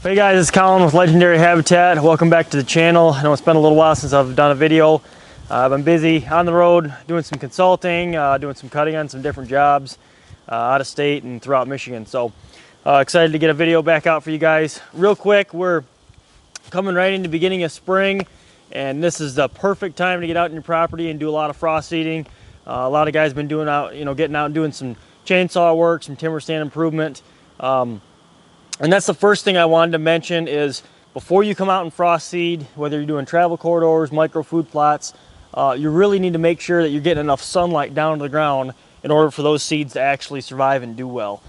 Hey guys, it's Colin with Legendary Habitat. Welcome back to the channel. I know it's been a little while since I've done a video. I've been busy on the road doing some consulting, doing some cutting on some different jobs out of state and throughout Michigan. So excited to get a video back out for you guys. Real quick, we're coming right into the beginning of spring, and this is the perfect time to get out in your property and do a lot of frost seeding. A lot of guys have been doing getting out and doing some chainsaw work, some timber stand improvement. And that's the first thing I wanted to mention is before you come out and frost seed, whether you're doing travel corridors, micro food plots, you really need to make sure that you're getting enough sunlight down to the ground in order for those seeds to actually survive and do well.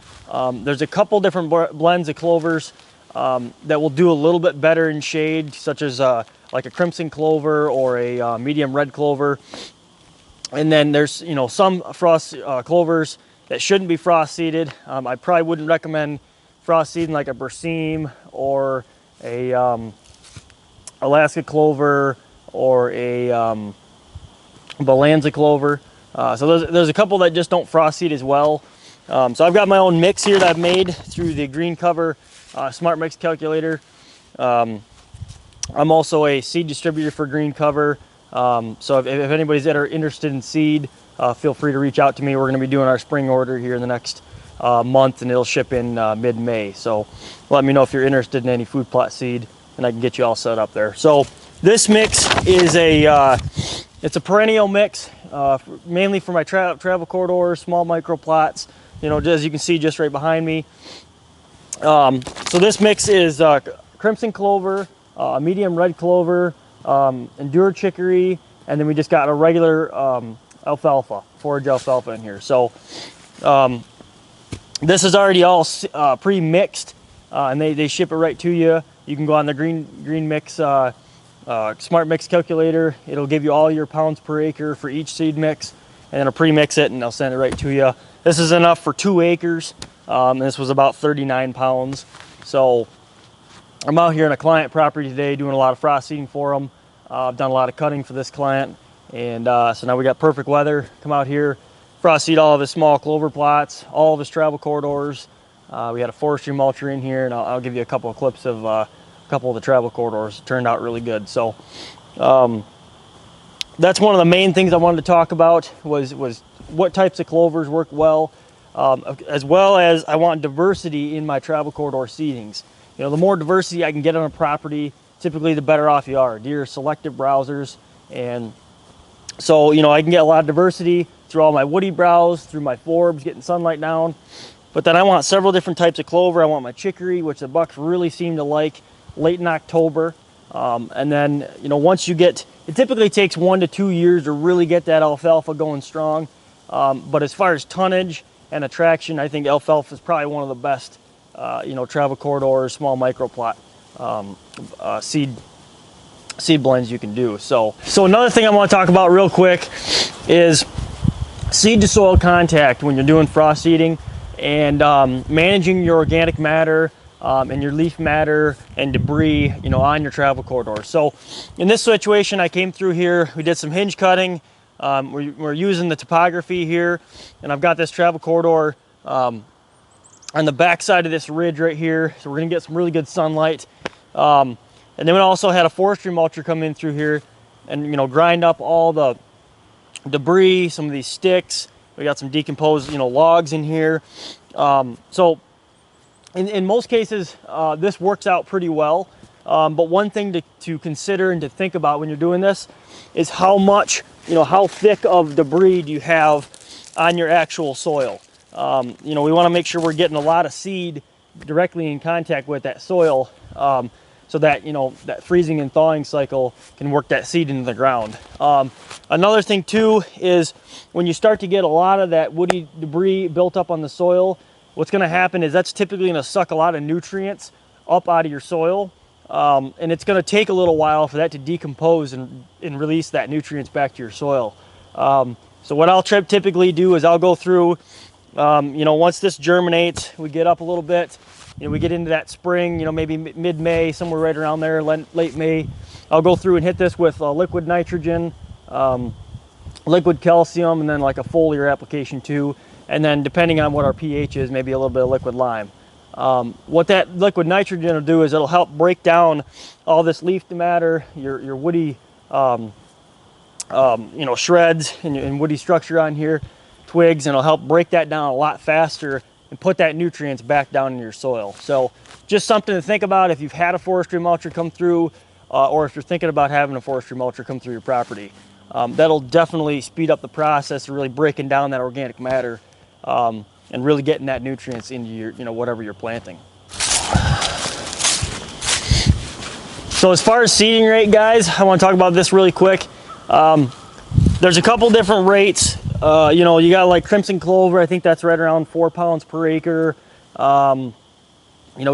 There's a couple different blends of clovers that will do a little bit better in shade, such as like a crimson clover or a medium red clover. And then there's some frost clovers that shouldn't be frost seeded. I probably wouldn't recommend frost seeding like a Berseem or a Alaska clover or a Balanza clover. So there's a couple that just don't frost seed as well. So I've got my own mix here that I've made through the Green Cover Smart Mix Calculator. I'm also a seed distributor for Green Cover. So if anybody's interested in seed, feel free to reach out to me. We're going to be doing our spring order here in the next month, and it'll ship in mid-May. So let me know if you're interested in any food plot seed, and I can get you all set up there. So this mix is it's a perennial mix, mainly for my travel corridors, small micro plots. As you can see just right behind me. So this mix is crimson clover, medium red clover, endure chicory, and then we just got a regular alfalfa, forage alfalfa in here. So this is already all pre-mixed, and they ship it right to you. You can go on the Green Mix Smart Mix Calculator. It'll give you all your pounds per acre for each seed mix, and then it'll pre-mix it and they'll send it right to you. This is enough for 2 acres. And this was about 39 pounds. So I'm out here on a client property today doing a lot of frost seeding for them. I've done a lot of cutting for this client, and so now we got perfect weather. Come out here, frost seed all of his small clover plots, all of his travel corridors. We had a forestry mulcher in here, and I'll give you a couple of clips of a couple of the travel corridors. It turned out really good. So that's one of the main things I wanted to talk about was what types of clovers work well, as well as I want diversity in my travel corridor seedings. The more diversity I can get on a property, typically the better off you are. Deer are selective browsers, and so I can get a lot of diversity through all my woody browse, through my forbs, getting sunlight down. But then I want several different types of clover. I want my chicory, which the bucks really seem to like late in October. And then, once you get, it typically takes 1 to 2 years to really get that alfalfa going strong. But as far as tonnage and attraction, I think alfalfa is probably one of the best, travel corridors, small micro plot seed blends you can do. So another thing I want to talk about real quick is seed to soil contact when you're doing frost seeding, and managing your organic matter and your leaf matter and debris, on your travel corridor. So in this situation, I came through here, we did some hinge cutting. We're using the topography here, and I've got this travel corridor on the back side of this ridge right here, so we're gonna get some really good sunlight. And then we also had a forestry mulcher come in through here and grind up all the debris, some of these sticks. We got some decomposed logs in here. So in most cases this works out pretty well, but one thing to consider and to think about when you're doing this is how much, how thick of debris do you have on your actual soil. We want to make sure we're getting a lot of seed directly in contact with that soil, so that that freezing and thawing cycle can work that seed into the ground. Another thing too is when you start to get a lot of that woody debris built up on the soil, what's going to happen is that's typically going to suck a lot of nutrients up out of your soil, and it's going to take a little while for that to decompose and release that nutrients back to your soil. So what I'll typically do is I'll go through, once this germinates, we get up a little bit, we get into that spring, maybe mid-May, somewhere right around there, late May. I'll go through and hit this with liquid nitrogen, liquid calcium, and then like a foliar application too. And then depending on what our pH is, maybe a little bit of liquid lime. What that liquid nitrogen will do is it'll help break down all this leaf matter, your woody shreds and woody structure on here, twigs, and it'll help break that down a lot faster and put that nutrients back down in your soil. So just something to think about if you've had a forestry mulcher come through, or if you're thinking about having a forestry mulcher come through your property. That'll definitely speed up the process of really breaking down that organic matter and really getting that nutrients into your, whatever you're planting. So as far as seeding rate, guys, I want to talk about this really quick. There's a couple different rates. You got like crimson clover, I think that's right around 4 pounds per acre.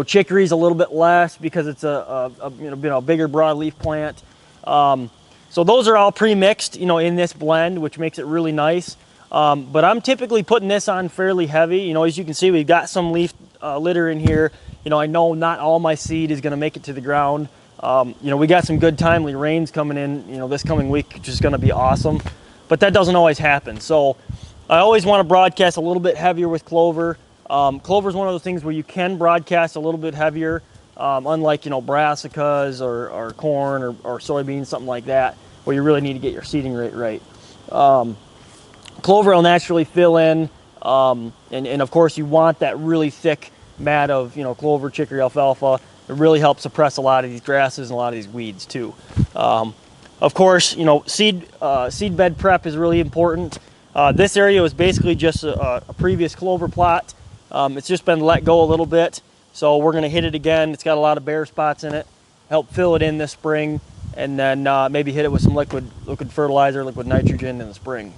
Chicory's a little bit less because it's a bigger broadleaf plant. So those are all pre-mixed, in this blend, which makes it really nice. But I'm typically putting this on fairly heavy. As you can see, we've got some leaf litter in here. I know not all my seed is going to make it to the ground. We got some good timely rains coming in, this coming week, which is going to be awesome. But that doesn't always happen. So I always want to broadcast a little bit heavier with clover. Clover is one of those things where you can broadcast a little bit heavier, unlike, brassicas or corn or soybeans, something like that, where you really need to get your seeding rate right. Clover will naturally fill in, and of course you want that really thick mat of, clover, chicory, alfalfa. It really helps suppress a lot of these grasses and a lot of these weeds too. Of course, seed bed prep is really important. This area was basically just a previous clover plot. It's just been let go a little bit, so we're going to hit it again. It's got a lot of bare spots in it. Help fill it in this spring, and then maybe hit it with some liquid fertilizer, liquid nitrogen in the spring.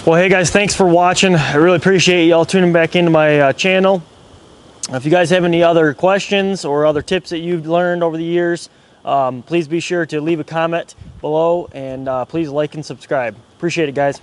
Well, hey guys, thanks for watching. I really appreciate y'all tuning back into my channel. If you guys have any other questions or other tips that you've learned over the years, please be sure to leave a comment below, and please like and subscribe. Appreciate it, guys.